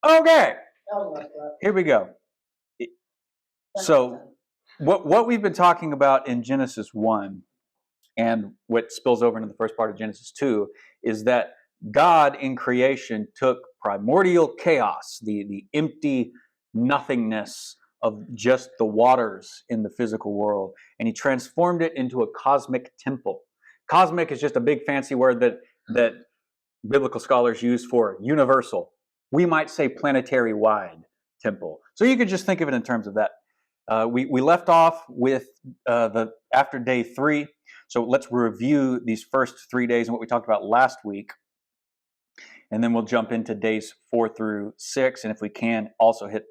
Okay, here we go. So, what we've been talking about in Genesis 1 and what spills over into the first part of Genesis 2 is that God in creation took primordial chaos, the empty nothingness of just the waters in the physical world, and he transformed it into a cosmic temple. Cosmic is just a big fancy word that biblical scholars use for universal. We might say planetary wide temple. So you could just think of it in terms of that. We left off with the after day 3. So let's review these first 3 days and what we talked about last week. And then we'll jump into days 4 through 6. And if we can, also hit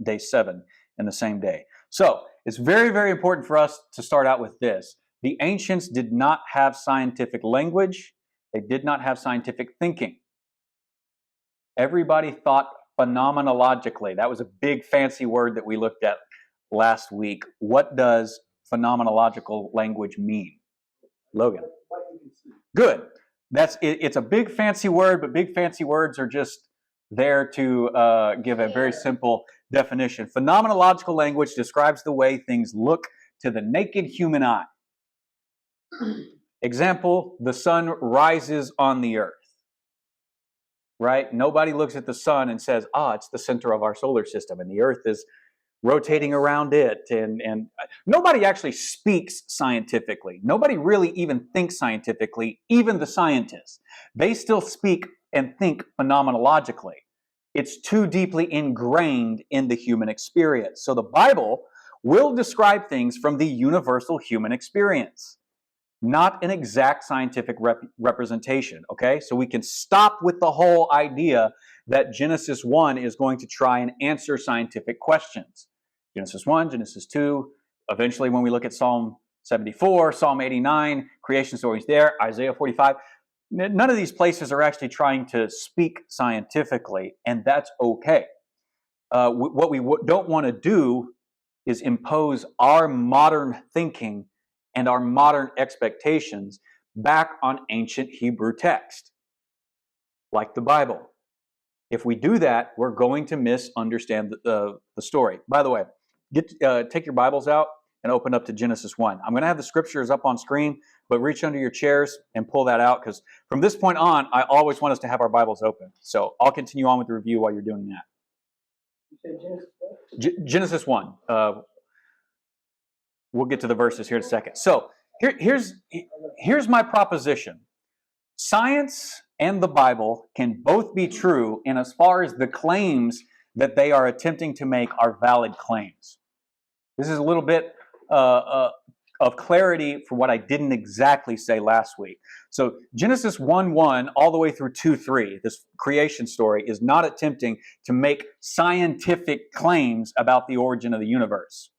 day 7 in the same day. So it's very, very important for us to start out with this. The ancients did not have scientific language. They did not have scientific thinking. Everybody thought phenomenologically. That was a big fancy word that we looked at last week. What does phenomenological language mean? Logan. Good. It's a big fancy word, but big fancy words are just there to give a very simple definition. Phenomenological language describes the way things look to the naked human eye. Example, the sun rises on the earth. Right? Nobody looks at the sun and says, it's the center of our solar system and the earth is rotating around it. And nobody actually speaks scientifically. Nobody really even thinks scientifically, even the scientists. They still speak and think phenomenologically. It's too deeply ingrained in the human experience. So the Bible will describe things from the universal human experience, not an exact scientific representation, okay? So we can stop with the whole idea that Genesis 1 is going to try and answer scientific questions. Genesis 1, Genesis 2, eventually when we look at Psalm 74, Psalm 89, creation stories there, Isaiah 45, none of these places are actually trying to speak scientifically, and that's okay. What we don't want to do is impose our modern thinking and our modern expectations back on ancient Hebrew text, like the Bible. If we do that, we're going to misunderstand the story. By the way, take your Bibles out and open up to Genesis 1. I'm going to have the scriptures up on screen, but reach under your chairs and pull that out, because from this point on, I always want us to have our Bibles open. So I'll continue on with the review while you're doing that. You said Genesis 1. We'll get to the verses here in a second. So here's my proposition. Science and the Bible can both be true in as far as the claims that they are attempting to make are valid claims. This is a little bit of clarity for what I didn't exactly say last week. So Genesis 1:1 all the way through 2:3, this creation story, is not attempting to make scientific claims about the origin of the universe.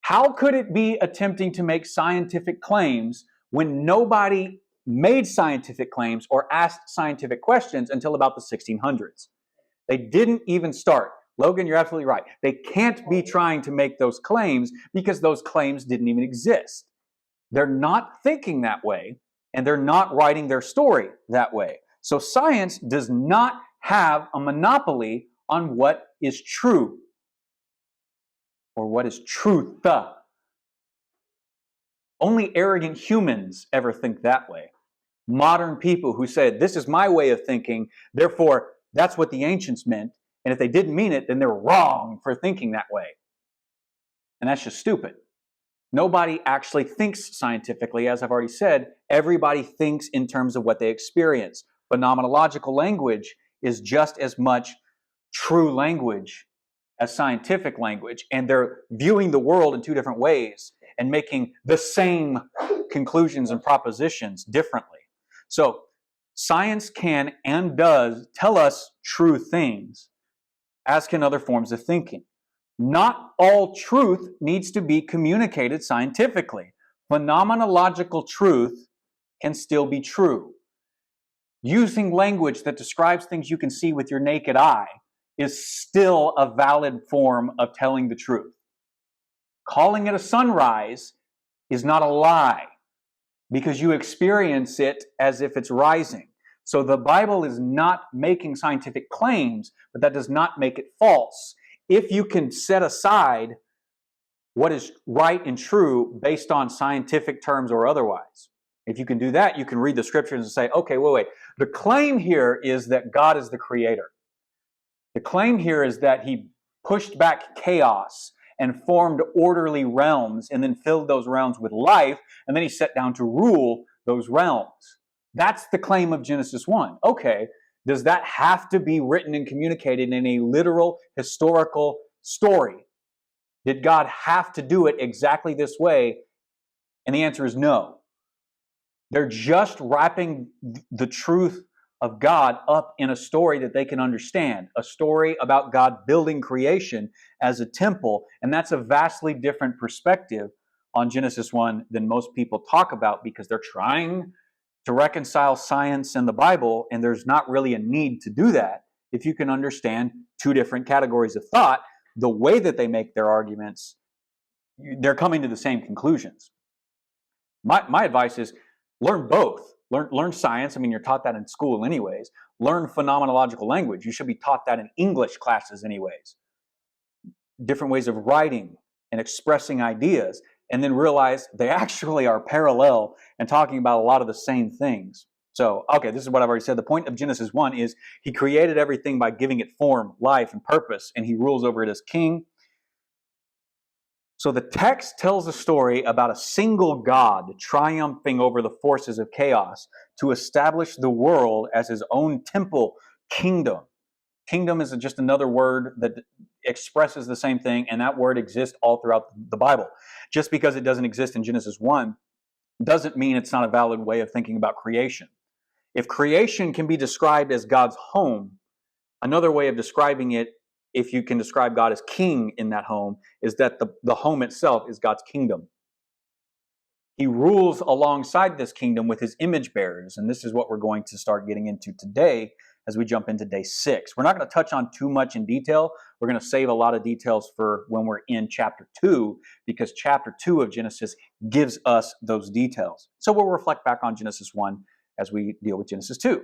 How could it be attempting to make scientific claims when nobody made scientific claims or asked scientific questions until about the 1600s? They didn't even start. Logan, you're absolutely right. They can't be trying to make those claims because those claims didn't even exist. They're not thinking that way, and they're not writing their story that way. So science does not have a monopoly on what is true or what is truth. Only arrogant humans ever think that way. Modern people who say, this is my way of thinking, therefore that's what the ancients meant, and if they didn't mean it, then they're wrong for thinking that way. And that's just stupid. Nobody actually thinks scientifically, as I've already said. Everybody thinks in terms of what they experience. Phenomenological language is just as much true language as scientific language, and they're viewing the world in two different ways and making the same conclusions and propositions differently. So science can and does tell us true things, as can other forms of thinking. Not all truth needs to be communicated scientifically. Phenomenological truth can still be true. Using language that describes things you can see with your naked eye is still a valid form of telling the truth. Calling it a sunrise is not a lie because you experience it as if it's rising. So the Bible is not making scientific claims, but that does not make it false. If you can set aside what is right and true based on scientific terms or otherwise, if you can do that, you can read the scriptures and say, okay, wait. The claim here is that God is the creator. The claim here is that he pushed back chaos and formed orderly realms and then filled those realms with life, and then he sat down to rule those realms. That's the claim of Genesis 1. Okay, does that have to be written and communicated in a literal historical story? Did God have to do it exactly this way? And the answer is no. They're just wrapping the truth of God up in a story that they can understand, a story about God building creation as a temple, and that's a vastly different perspective on Genesis 1 than most people talk about because they're trying to reconcile science and the Bible, and there's not really a need to do that if you can understand two different categories of thought. The way that they make their arguments, they're coming to the same conclusions. My advice is learn both. Learn science. I mean, you're taught that in school anyways. Learn phenomenological language. You should be taught that in English classes anyways. Different ways of writing and expressing ideas, and then realize they actually are parallel and talking about a lot of the same things. So, okay, this is what I've already said. The point of Genesis 1 is he created everything by giving it form, life, and purpose, and he rules over it as king. So the text tells a story about a single God triumphing over the forces of chaos to establish the world as his own temple kingdom. Kingdom is just another word that expresses the same thing, and that word exists all throughout the Bible. Just because it doesn't exist in Genesis 1 doesn't mean it's not a valid way of thinking about creation. If creation can be described as God's home, another way of describing it, if you can describe God as king in that home, is that the home itself is God's kingdom. He rules alongside this kingdom with his image bearers, and this is what we're going to start getting into today as we jump into day 6. We're not going to touch on too much in detail. We're going to save a lot of details for when we're in chapter 2, because chapter 2 of Genesis gives us those details. So we'll reflect back on Genesis 1 as we deal with Genesis 2.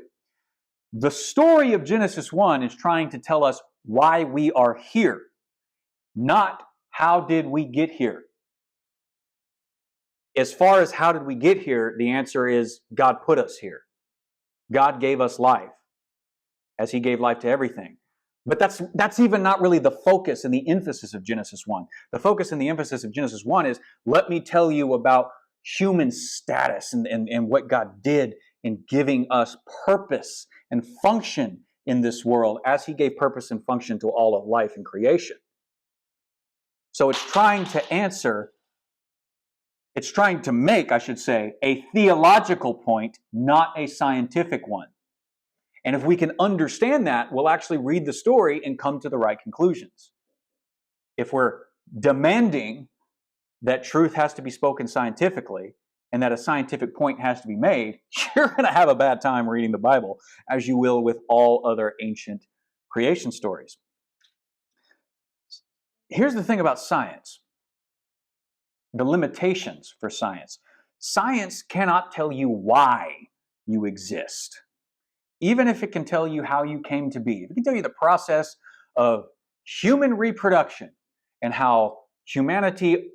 The story of Genesis 1 is trying to tell us why we are here, not how did we get here. As far as how did we get here, the answer is God put us here. God gave us life, as he gave life to everything. But that's even not really the focus and the emphasis of Genesis 1. The focus and the emphasis of Genesis 1 is, let me tell you about human status and what God did in giving us purpose and function in this world as he gave purpose and function to all of life and creation. So it's trying to make, I should say, a theological point, not a scientific one. And if we can understand that, we'll actually read the story and come to the right conclusions. If we're demanding that truth has to be spoken scientifically and that a scientific point has to be made, you're going to have a bad time reading the Bible, as you will with all other ancient creation stories. Here's the thing about science, the limitations for science. Science cannot tell you why you exist, even if it can tell you how you came to be. If it can tell you the process of human reproduction and how humanity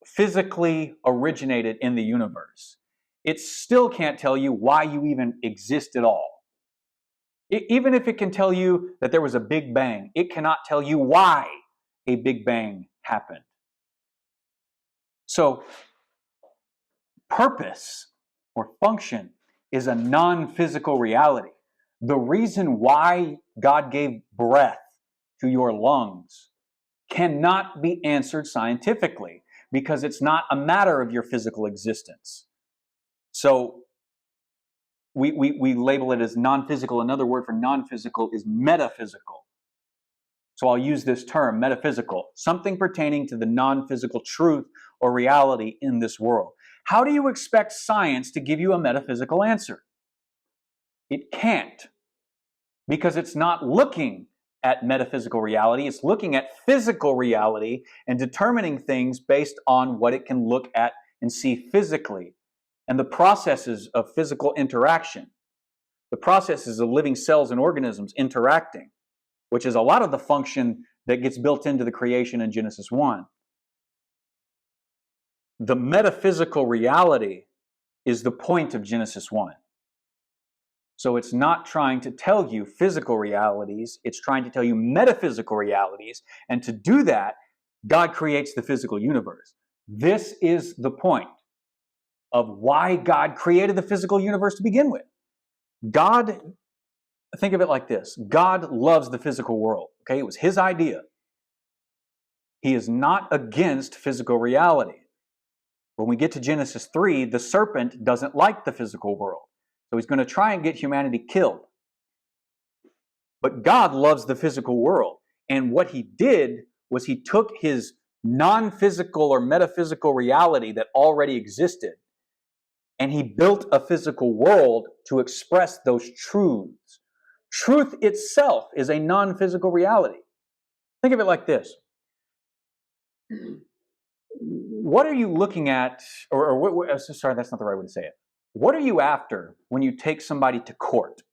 physically originated in the universe, it still can't tell you why you even exist at all. Even if it can tell you that there was a Big Bang, it cannot tell you why a Big Bang happened. So, purpose or function is a non-physical reality. The reason why God gave breath to your lungs cannot be answered scientifically because it's not a matter of your physical existence. So we label it as non-physical. Another word for non-physical is metaphysical. So I'll use this term, metaphysical, something pertaining to the non-physical truth or reality in this world. How do you expect science to give you a metaphysical answer? It can't, because it's not looking at metaphysical reality. It's looking at physical reality and determining things based on what it can look at and see physically, and the processes of physical interaction, the processes of living cells and organisms interacting, which is a lot of the function that gets built into the creation in Genesis 1. The metaphysical reality is the point of Genesis 1. So it's not trying to tell you physical realities, it's trying to tell you metaphysical realities, and to do that, God creates the physical universe. This is the point of why God created the physical universe to begin with. God, think of it like this, God loves the physical world, okay? It was His idea. He is not against physical reality. When we get to Genesis 3, the serpent doesn't like the physical world. So he's going to try and get humanity killed. But God loves the physical world. And what He did was He took His non-physical or metaphysical reality that already existed, and He built a physical world to express those truths. Truth itself is a non-physical reality. Think of it like this. What are you looking at, sorry, that's not the right way to say it. What are you after when you take somebody to court?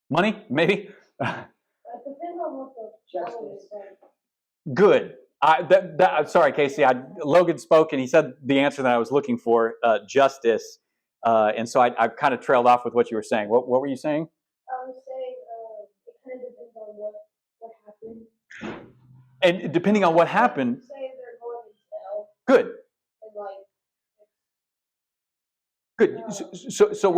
Money, maybe? It depends on what the justice is like. Good. Sorry, Casey. Logan spoke and he said the answer that I was looking for, justice. And so I kind of trailed off with what you were saying. What were you saying? I was saying it kind of depends on what happened. And depending on what happened. Say they're going to jail. Good. And like. Good. So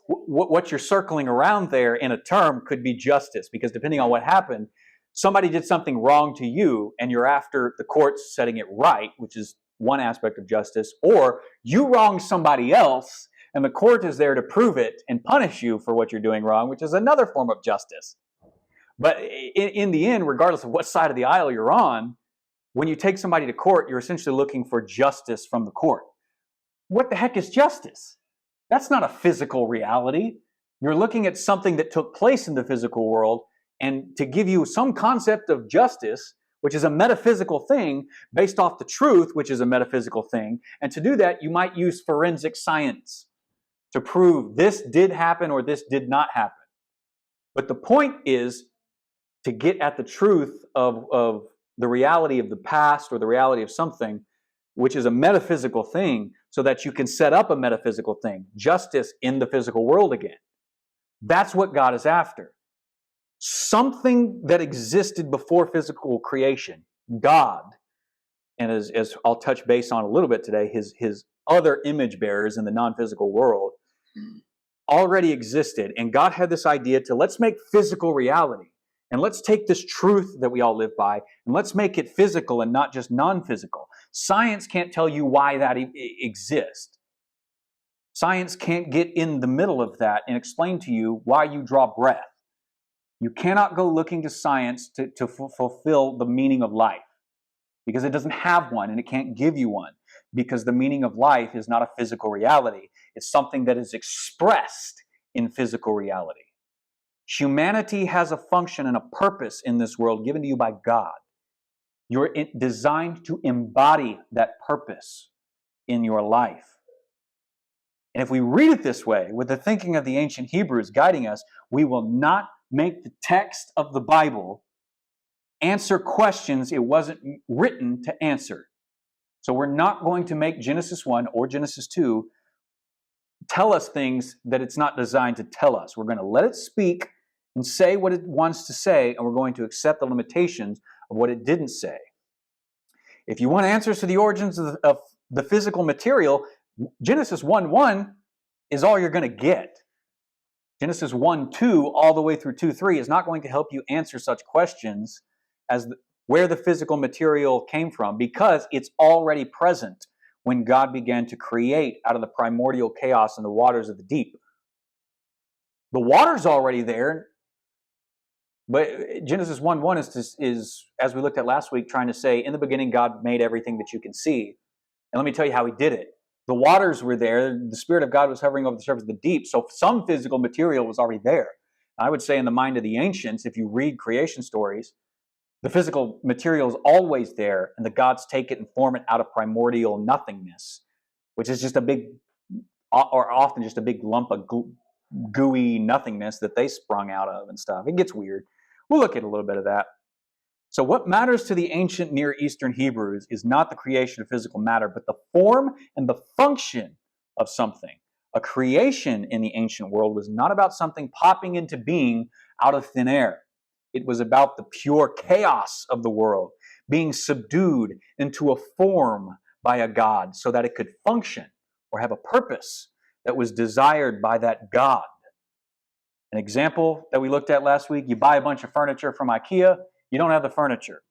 what you're circling around there in a term could be justice, because depending on what happened, somebody did something wrong to you and you're after the courts setting it right, which is one aspect of justice, or you wronged somebody else and the court is there to prove it and punish you for what you're doing wrong, which is another form of justice. But in the end, regardless of what side of the aisle you're on, when you take somebody to court, you're essentially looking for justice from the court. What the heck is justice? That's not a physical reality. You're looking at something that took place in the physical world, and to give you some concept of justice, which is a metaphysical thing, based off the truth, which is a metaphysical thing. And to do that, you might use forensic science to prove this did happen or this did not happen. But the point is to get at the truth of the reality of the past or the reality of something, which is a metaphysical thing, so that you can set up a metaphysical thing, justice in the physical world again. That's what God is after. Something that existed before physical creation, God, and as I'll touch base on a little bit today, his other image bearers in the non-physical world already existed. And God had this idea to let's make physical reality. And let's take this truth that we all live by and let's make it physical and not just non-physical. Science can't tell you why that exists. Science can't get in the middle of that and explain to you why you draw breath. You cannot go looking to science to fulfill the meaning of life, because it doesn't have one and it can't give you one, because the meaning of life is not a physical reality. It's something that is expressed in physical reality. Humanity has a function and a purpose in this world given to you by God. You're designed to embody that purpose in your life. And if we read it this way, with the thinking of the ancient Hebrews guiding us, we will not make the text of the Bible answer questions it wasn't written to answer. So we're not going to make Genesis 1 or Genesis 2 tell us things that it's not designed to tell us. We're going to let it speak and say what it wants to say, and we're going to accept the limitations of what it didn't say. If you want answers to the origins of the physical material, Genesis 1:1 is all you're going to get. Genesis 1:2 all the way through 2:3 is not going to help you answer such questions as where the physical material came from, because it's already present when God began to create out of the primordial chaos in the waters of the deep. The water's already there, but Genesis 1:1 is, as we looked at last week, trying to say, in the beginning God made everything that you can see. And let me tell you how he did it. The waters were there. The Spirit of God was hovering over the surface of the deep. So some physical material was already there. I would say in the mind of the ancients, if you read creation stories, the physical material is always there, and the gods take it and form it out of primordial nothingness, which is just a big, or often just a big lump of gooey nothingness that they sprung out of and stuff. It gets weird. We'll look at a little bit of that. So what matters to the ancient Near Eastern Hebrews is not the creation of physical matter, but the form and the function of something. A creation in the ancient world was not about something popping into being out of thin air. It was about the pure chaos of the world being subdued into a form by a God so that it could function or have a purpose that was desired by that God. An example that we looked at last week, you buy a bunch of furniture from IKEA, you don't have the furniture.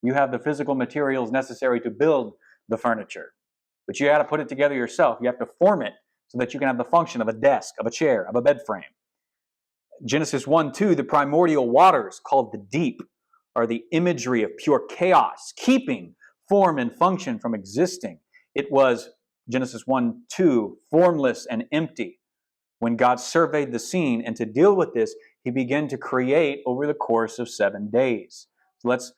You have the physical materials necessary to build the furniture. But you got to put it together yourself. You have to form it so that you can have the function of a desk, of a chair, of a bed frame. Genesis 1:2, the primordial waters, called the deep, are the imagery of pure chaos, keeping form and function from existing. It was, Genesis 1:2, formless and empty when God surveyed the scene, and to deal with this, he began to create over the course of 7 days. So let's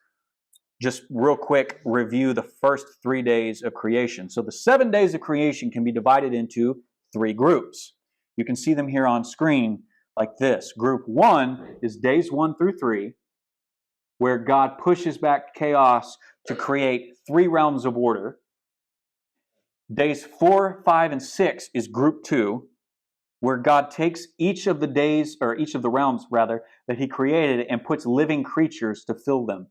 just real quick review the first 3 days of creation. So the 7 days of creation can be divided into 3 groups. You can see them here on screen like this. Group 1 is days 1 through 3, where God pushes back chaos to create 3 realms of order. Days 4, 5, and 6 is group 2, where God takes each of the days, or each of the realms rather, that he created and puts living creatures to fill them.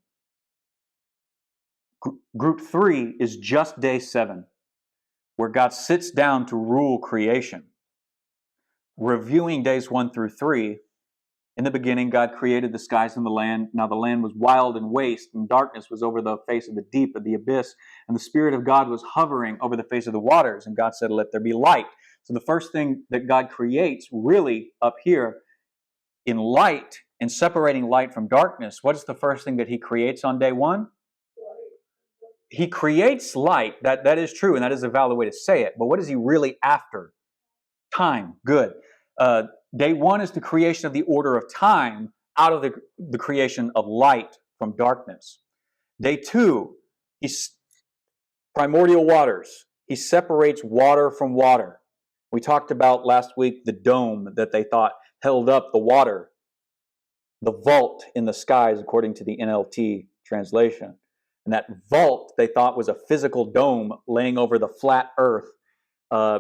Group 3 is just day 7, where God sits down to rule creation. Reviewing days 1 through 3, in the beginning God created the skies and the land. Now the land was wild and waste, and darkness was over the face of the deep, of the abyss, and the Spirit of God was hovering over the face of the waters. And God said, "Let there be light." So the first thing that God creates really up here in light and separating light from darkness, what is the first thing that he creates on day 1? He creates light. That is true, and that is a valid way to say it. But what is he really after? Time. Good. Day 1 is the creation of the order of time out of the creation of light from darkness. Day 2, he's primordial waters. He separates water from water. We talked about last week the dome that they thought held up the water, the vault in the skies, according to the NLT translation. And that vault they thought was a physical dome laying over the flat earth,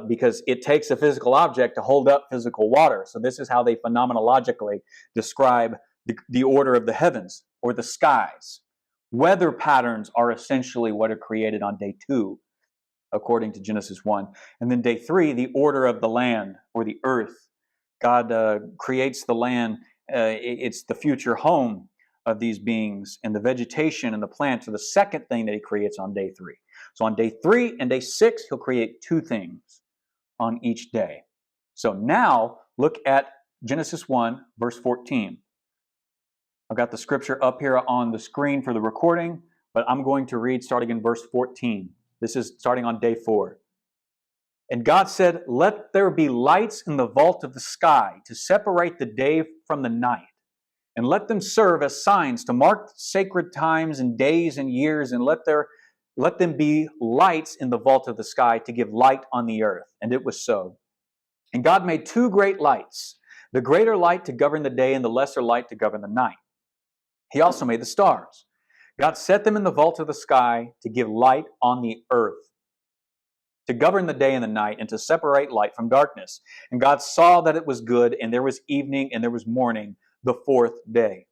because it takes a physical object to hold up physical water. So this is how they phenomenologically describe the order of the heavens or the skies. Weather patterns are essentially what are created on day 2, according to Genesis 1. And then day 3, the order of the land or the earth. God creates the land. It's the future home of these beings, and the vegetation and the plants are the second thing that he creates on day 3. So on day 3 and day 6, he'll create 2 things on each day. So now look at Genesis 1, verse 14. I've got the scripture up here on the screen for the recording, but I'm going to read starting in verse 14. This is starting on day 4. And God said, "Let there be lights in the vault of the sky to separate the day from the night, and let them serve as signs to mark sacred times and days and years, and let them be lights in the vault of the sky to give light on the earth." And it was so. And God made 2 great lights, the greater light to govern the day and the lesser light to govern the night. He also made the stars. God set them in the vault of the sky to give light on the earth, to govern the day and the night, and to separate light from darkness. And God saw that it was good, and there was evening and there was morning, the 4th day.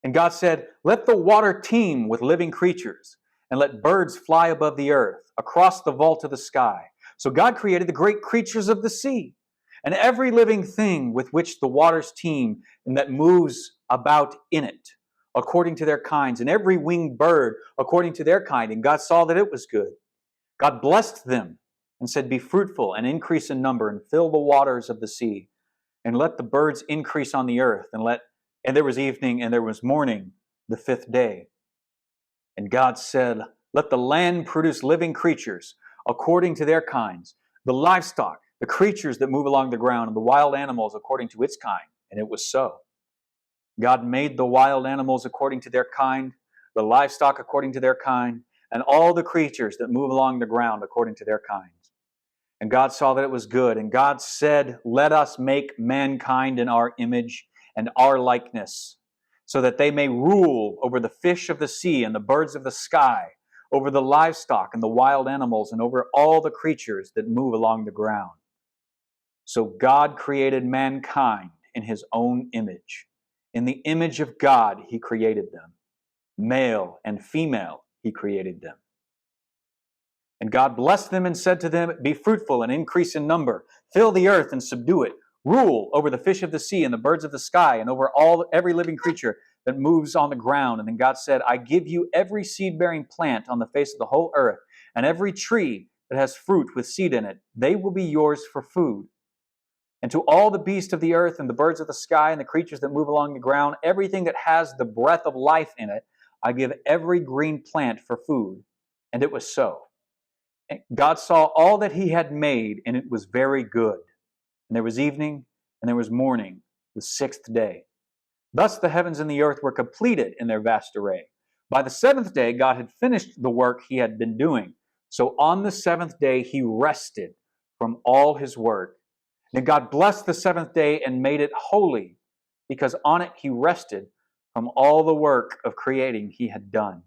And God said, "Let the water teem with living creatures, and let birds fly above the earth, across the vault of the sky." So God created the great creatures of the sea, and every living thing with which the waters teem, and that moves about in it, according to their kinds, and every winged bird according to their kind. And God saw that it was good. God blessed them and said, "Be fruitful and increase in number, and fill the waters of the sea, and let the birds increase on the earth." And there was evening and there was morning, the 5th day. And God said, "Let the land produce living creatures according to their kinds, the livestock, the creatures that move along the ground, and the wild animals according to its kind." And it was so. God made the wild animals according to their kind, the livestock according to their kind, and all the creatures that move along the ground according to their kinds. And God saw that it was good. And God said, "Let us make mankind in our image and our likeness, so that they may rule over the fish of the sea and the birds of the sky, over the livestock and the wild animals, and over all the creatures that move along the ground." So God created mankind in his own image. In the image of God, he created them. Male and female, he created them. And God blessed them and said to them, "Be fruitful and increase in number. Fill the earth and subdue it. Rule over the fish of the sea and the birds of the sky, and over every living creature that moves on the ground." And then God said, "I give you every seed-bearing plant on the face of the whole earth, and every tree that has fruit with seed in it. They will be yours for food. And to all the beasts of the earth and the birds of the sky and the creatures that move along the ground, everything that has the breath of life in it, I give every green plant for food." And it was so. God saw all that he had made, and it was very good. And there was evening, and there was morning, the 6th day. Thus the heavens and the earth were completed in their vast array. By the 7th day, God had finished the work he had been doing. So on the 7th day, he rested from all his work. And God blessed the 7th day and made it holy, because on it he rested from all the work of creating he had done.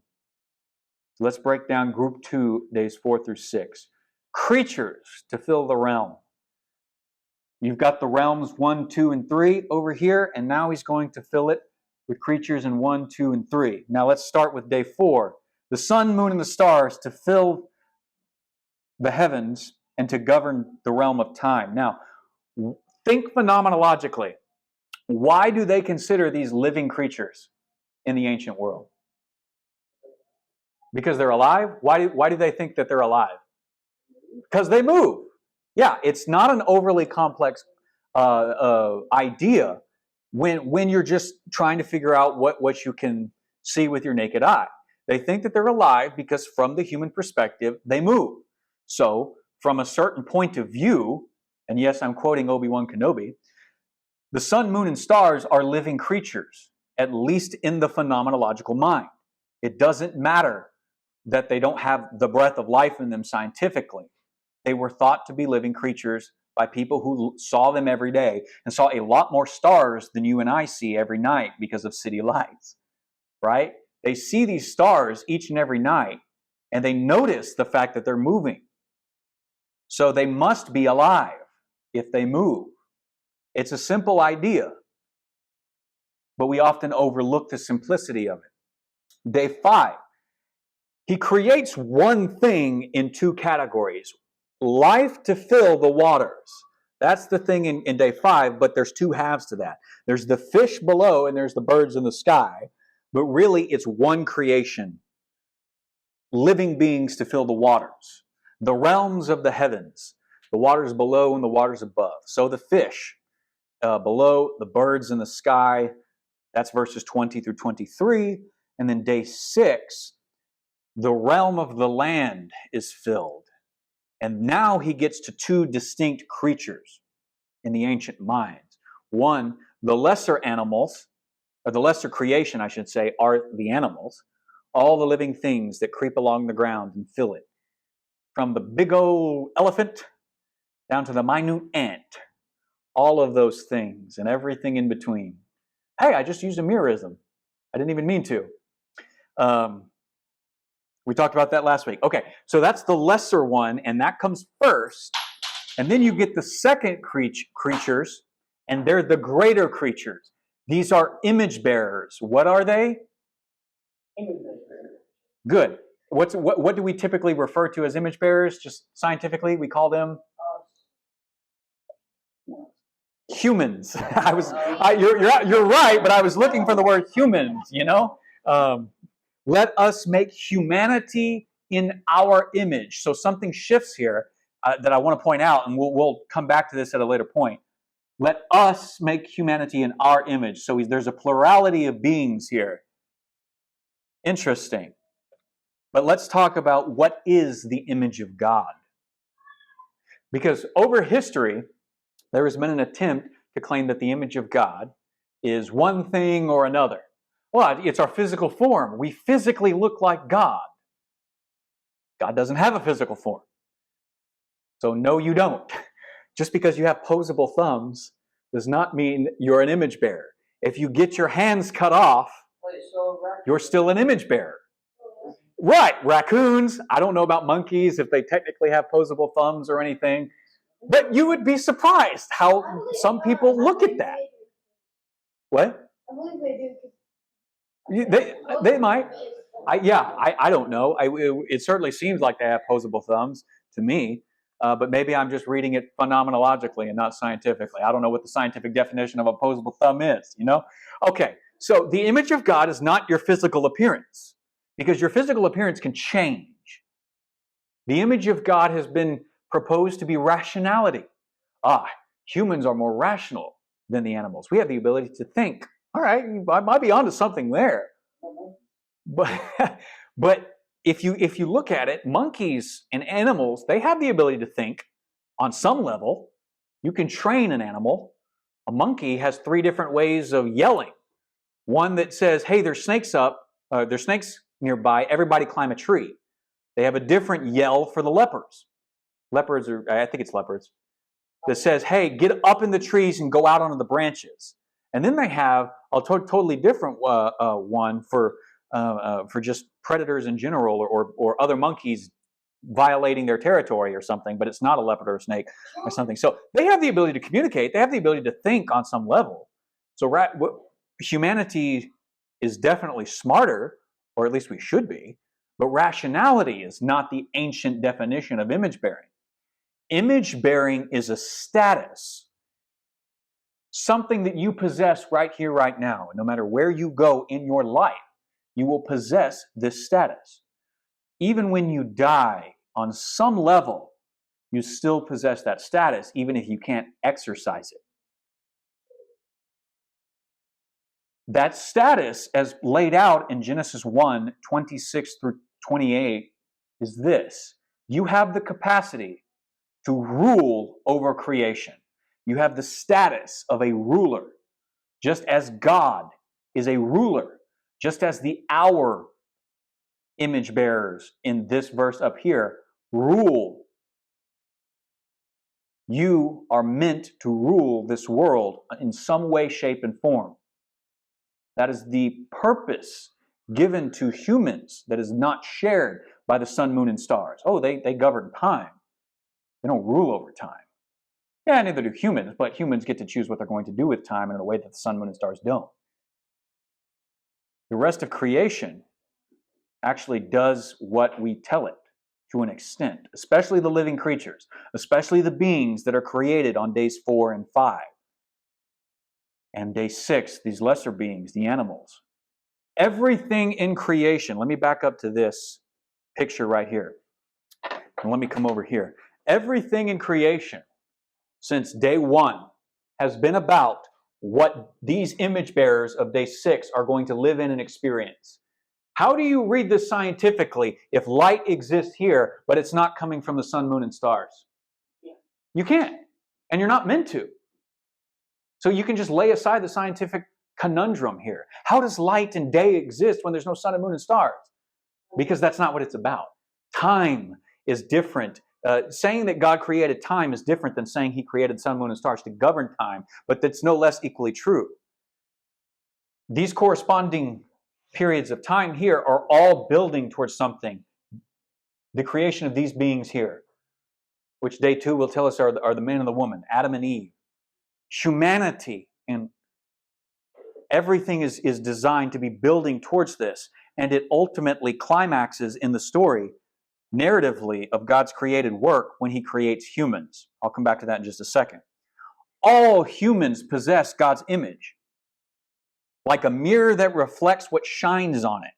So let's break down group 2, days 4 through 6. Creatures to fill the realm. You've got the realms 1, 2, and 3 over here, and now he's going to fill it with creatures in 1, 2, and 3. Now let's start with day 4. The sun, moon, and the stars to fill the heavens and to govern the realm of time. Now, think phenomenologically. Why do they consider these living creatures in the ancient world? Because they're alive? Why do they think that they're alive? Because they move. Yeah, it's not an overly complex idea when you're just trying to figure out what you can see with your naked eye. They think that they're alive because from the human perspective, they move. So from a certain point of view, and yes, I'm quoting Obi-Wan Kenobi, the sun, moon, and stars are living creatures, at least in the phenomenological mind. It doesn't matter that they don't have the breath of life in them scientifically. They were thought to be living creatures by people who saw them every day and saw a lot more stars than you and I see every night because of city lights, right? They see these stars each and every night, and they notice the fact that they're moving. So they must be alive if they move. It's a simple idea, but we often overlook the simplicity of it. Day 5. He creates one thing in 2 categories. Life to fill the waters. That's the thing in day 5, but there's 2 halves to that. There's the fish below and there's the birds in the sky. but really it's one creation. Living beings to fill the waters, the realms of the heavens, the waters below and the waters above. So the fish below, the birds in the sky, that's verses 20 through 23. And then day 6, the realm of the land is filled. And now he gets to 2 distinct creatures in the ancient minds. One, the lesser animals, or the lesser creation, I should say, are the animals, all the living things that creep along the ground and fill it. From the big old elephant down to the minute ant, all of those things and everything in between. Hey, I just used a mirrorism. I didn't even mean to. We talked about that last week. Okay, so that's the lesser one, and that comes first. And then you get the second creatures, and they're the greater creatures. These are image bearers. What are they? Image bearers. Good. What do we typically refer to as image bearers? Just scientifically, we call them humans. You're right, but I was looking for the word humans. Let us make humanity in our image. So something shifts here that I want to point out, and we'll come back to this at a later point. Let us make humanity in our image. So there's a plurality of beings here. Interesting. But let's talk about what is the image of God. Because over history, there has been an attempt to claim that the image of God is one thing or another. Well, it's our physical form. We physically look like God. God doesn't have a physical form. So no, you don't. Just because you have posable thumbs does not mean you're an image bearer. If you get your hands cut off, you're still an image bearer. Right, raccoons. I don't know about monkeys, if they technically have posable thumbs or anything. But you would be surprised how some people look at that. What? I believe they do. They might. I don't know. It certainly seems like they have posable thumbs to me, but maybe I'm just reading it phenomenologically and not scientifically. I don't know what the scientific definition of a posable thumb is, Okay, so the image of God is not your physical appearance, because your physical appearance can change. The image of God has been proposed to be rationality. Humans are more rational than the animals. We have the ability to think. All right, I might be onto something there. But if you look at it, monkeys and animals, they have the ability to think on some level. You can train an animal. A monkey has 3 different ways of yelling. One that says, hey, there's snakes nearby, everybody climb a tree. They have a different yell for the leopards. I think it's leopards, that says, hey, get up in the trees and go out onto the branches. And then they have a totally different one for just predators in general, or other monkeys violating their territory or something, but it's not a leopard or a snake or something. So they have the ability to communicate. They have the ability to think on some level. So humanity is definitely smarter, or at least we should be, but rationality is not the ancient definition of image bearing. Image bearing is a status, something that you possess right here, right now. No matter where you go in your life, you will possess this status. Even when you die, on some level, you still possess that status, even if you can't exercise it. That status, as laid out in Genesis 1, 26 through 28, is this. You have the capacity to rule over creation. You have the status of a ruler, just as God is a ruler, just as our image bearers in this verse up here rule. You are meant to rule this world in some way, shape, and form. That is the purpose given to humans that is not shared by the sun, moon, and stars. They govern time. They don't rule over time. Yeah, neither do humans, but humans get to choose what they're going to do with time in a way that the sun, moon, and stars don't. The rest of creation actually does what we tell it to an extent, especially the living creatures, especially the beings that are created on days 4 and 5. And day 6, these lesser beings, the animals, Everything in creation, let me back up to this picture right here. And let me come over here. Everything in creation since day one has been about what these image bearers of day 6 are going to live in and experience. How do you read this scientifically if light exists here, but it's not coming from the sun, moon, and stars? You can't, and you're not meant to. So you can just lay aside the scientific conundrum here. How does light and day exist when there's no sun and moon and stars? Because that's not what it's about. Time is different. Saying that God created time is different than saying He created sun, moon, and stars to govern time, but that's no less equally true. These corresponding periods of time here are all building towards something. The creation of these beings here, which day 2 will tell us are the man and the woman, Adam and Eve. Humanity and everything is designed to be building towards this, and it ultimately climaxes in the story narratively of God's created work when He creates humans. I'll come back to that in just a second. All humans possess God's image, like a mirror that reflects what shines on it.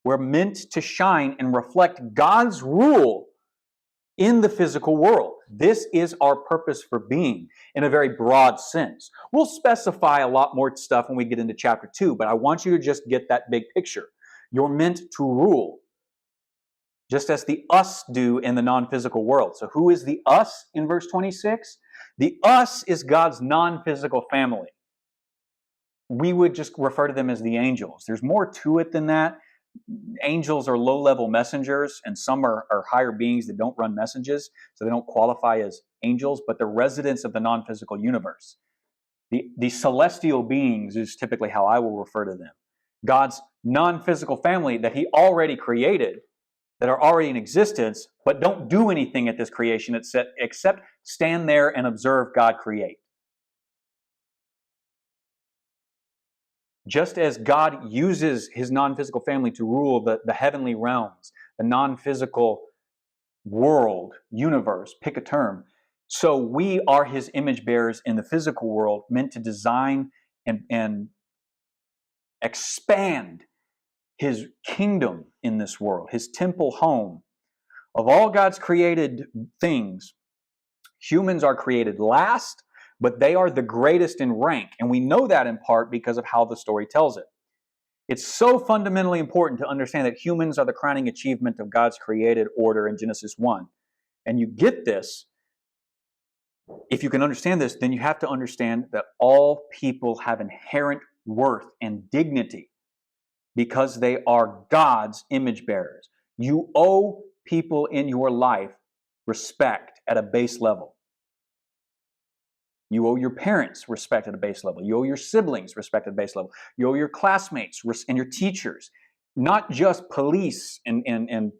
We're meant to shine and reflect God's rule in the physical world. This is our purpose for being in a very broad sense. We'll specify a lot more stuff when we get into chapter 2, but I want you to just get that big picture. You're meant to rule, just as the us do in the non-physical world. So who is the us in verse 26? The us is God's non-physical family. We would just refer to them as the angels. There's more to it than that. Angels are low-level messengers, and some are higher beings that don't run messages, so they don't qualify as angels, but they're residents of the non-physical universe. The celestial beings is typically how I will refer to them. God's non-physical family that He already created, that are already in existence, but don't do anything at this creation except stand there and observe God create. Just as God uses His non-physical family to rule the heavenly realms, the non-physical world, universe, pick a term, so we are His image bearers in the physical world, meant to design and expand His kingdom in this world, His temple home. Of all God's created things, humans are created last, but they are the greatest in rank. And we know that in part because of how the story tells it. It's so fundamentally important to understand that humans are the crowning achievement of God's created order in Genesis 1. And you get this, if you can understand this, then you have to understand that all people have inherent worth and dignity because they are God's image bearers. You owe people in your life respect at a base level. You owe your parents respect at a base level. You owe your siblings respect at a base level. You owe your classmates and your teachers, not just police and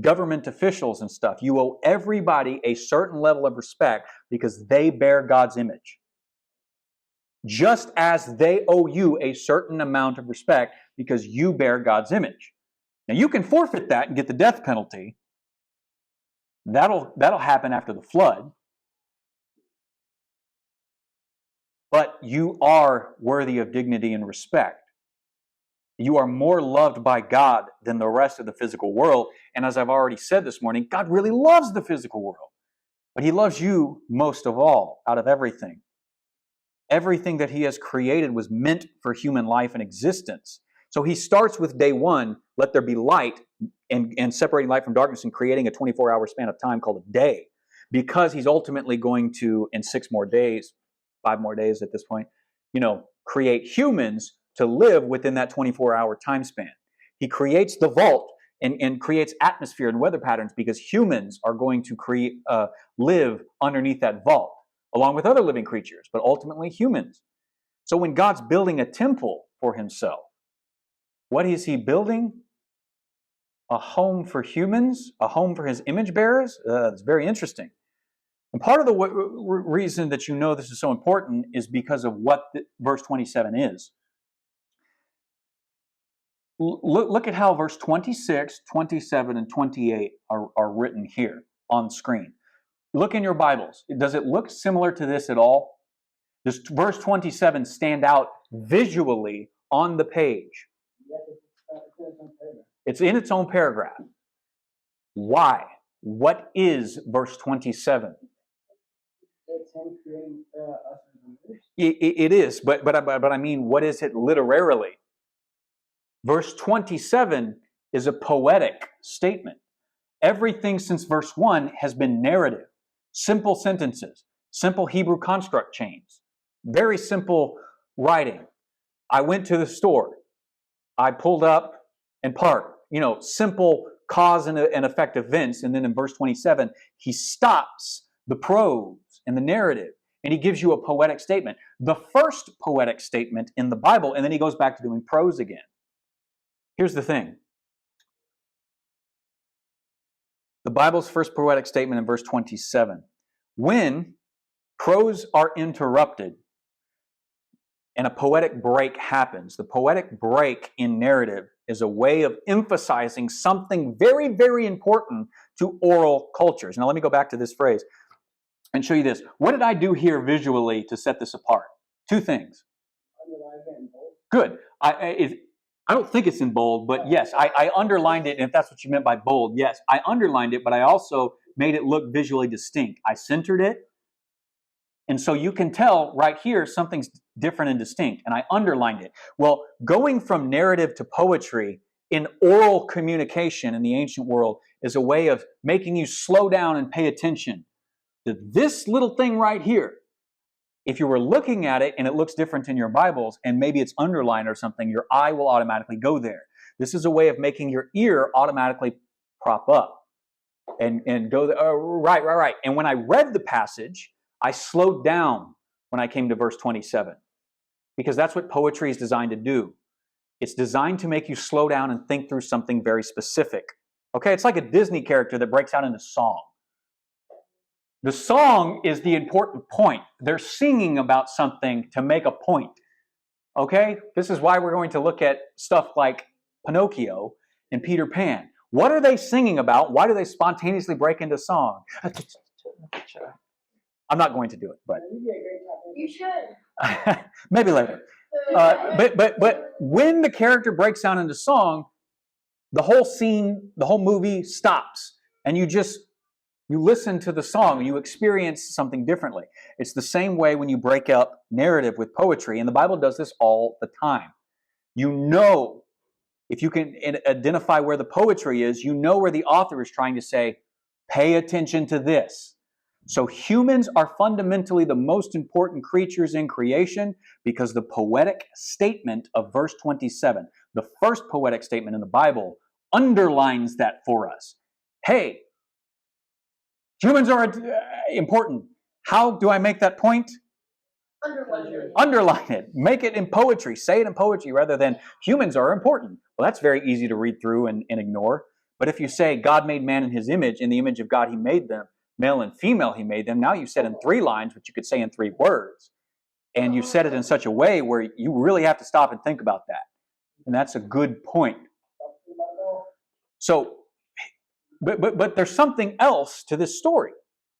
government officials and stuff. You owe everybody a certain level of respect because they bear God's image. Just as they owe you a certain amount of respect because you bear God's image. Now you can forfeit that and get the death penalty. That'll happen after the flood. But you are worthy of dignity and respect. You are more loved by God than the rest of the physical world. And as I've already said this morning, God really loves the physical world. But He loves you most of all, out of everything. Everything that He has created was meant for human life and existence. So He starts with day 1, let there be light, and separating light from darkness and creating a 24-hour span of time called a day. Because He's ultimately going to, in 6 more days, 5 more days at this point, create humans to live within that 24-hour time span. He creates the vault and creates atmosphere and weather patterns because humans are going to live underneath that vault, along with other living creatures, but ultimately humans. So when God's building a temple for Himself, what is He building? A home for humans? A home for His image bearers? It's very interesting. And part of the reason that you know this is so important is because of what verse 27 is. Look at how verse 26, 27, and 28 are written here on screen. Look in your Bibles. Does it look similar to this at all? Does verse 27 stand out visually on the page. Yes, it's on paragraph. It's in its own paragraph. Why? What is verse 27? It's him creating us as believers. It is, but I mean, what is it literally? Verse 27 is a poetic statement. Everything since verse 1 has been narrative, simple sentences, simple Hebrew construct chains, very simple writing. I went to the store. I pulled up and parked. Simple cause and effect events. And then in verse 27, he stops the prose and the narrative, and he gives you a poetic statement. The first poetic statement in the Bible, and then he goes back to doing prose again. Here's the thing. The Bible's first poetic statement in verse 27. When prose are interrupted and a poetic break happens, the poetic break in narrative is a way of emphasizing something very, very important to oral cultures. Now let me go back to this phrase and show you this. What did I do here visually to set this apart? Two things. Underline it in bold. Good. I don't think it's in bold, but yes, I underlined it, and if that's what you meant by bold, yes, I underlined it, but I also made it look visually distinct. I centered it, and so you can tell right here something's different and distinct, and I underlined it. Well, going from narrative to poetry in oral communication in the ancient world is a way of making you slow down and pay attention to this little thing right here. If you were looking at it and it looks different in your Bibles and maybe it's underlined or something, your eye will automatically go there. This is a way of making your ear automatically prop up and go there. Oh, right. And when I read the passage, I slowed down when I came to verse 27 because that's what poetry is designed to do. It's designed to make you slow down and think through something very specific. Okay, it's like a Disney character that breaks out into song. The song is the important point. They're singing about something to make a point. Okay? This is why we're going to look at stuff like Pinocchio and Peter Pan. What are they singing about? Why do they spontaneously break into song? I'm not going to do it, but You'd be a great top You should. maybe later. But when the character breaks down into song, the whole scene, the whole movie stops, and you listen to the song, you experience something differently. It's the same way when you break up narrative with poetry, and the Bible does this all the time. If you can identify where the poetry is, you know where the author is trying to say, pay attention to this. So humans are fundamentally the most important creatures in creation because the poetic statement of verse 27, the first poetic statement in the Bible, underlines that for us. Hey, humans are important. How do I make that point? Underline it. Make it in poetry. Say it in poetry rather than humans are important. Well, that's very easy to read through and ignore. But if you say God made man in his image, in the image of God he made them, male and female he made them, now you've said in 3 lines, which you could say in 3 words. And you've said it in such a way where you really have to stop and think about that. And that's a good point. So, but there's something else to this story,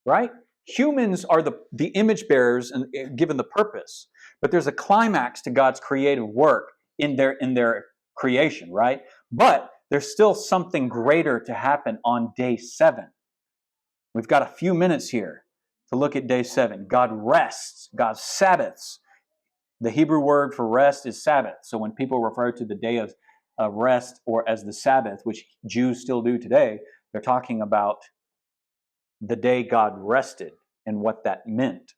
right? Humans are the image bearers and given the purpose, but there's a climax to God's creative work in their creation, right? But there's still something greater to happen on day 7. We've got a few minutes here to look at day 7. God rests, God Sabbaths. The Hebrew word for rest is Sabbath. So when people refer to the day of rest or as the Sabbath, which Jews still do today, they're talking about the day God rested and what that meant.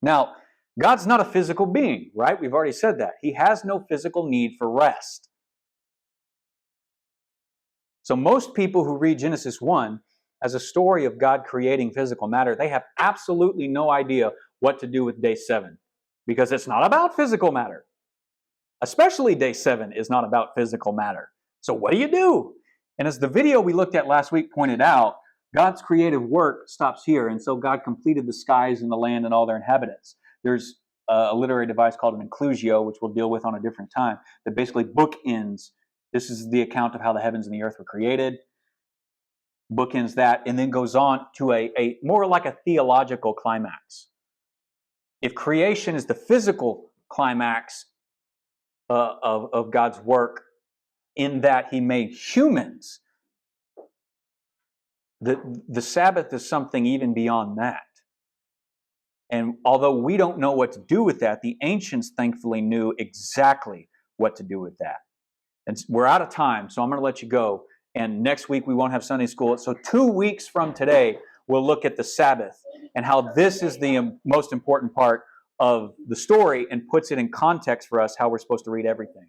Now, God's not a physical being, right? We've already said that. He has no physical need for rest. So most people who read Genesis 1 as a story of God creating physical matter, they have absolutely no idea what to do with day 7 because it's not about physical matter. Especially day 7 is not about physical matter. So what do? And as the video we looked at last week pointed out, God's creative work stops here. And so God completed the skies and the land and all their inhabitants. There's a literary device called an inclusio, which we'll deal with on a different time, that basically bookends. This is the account of how the heavens and the earth were created. Bookends that and then goes on to a more like a theological climax. If creation is the physical climax, of God's work in that He made humans. The Sabbath is something even beyond that. And although we don't know what to do with that, the ancients thankfully knew exactly what to do with that. And we're out of time, so I'm going to let you go. And next week we won't have Sunday school. So 2 weeks from today, we'll look at the Sabbath and how this is the most important part of the story and puts it in context for us how we're supposed to read everything.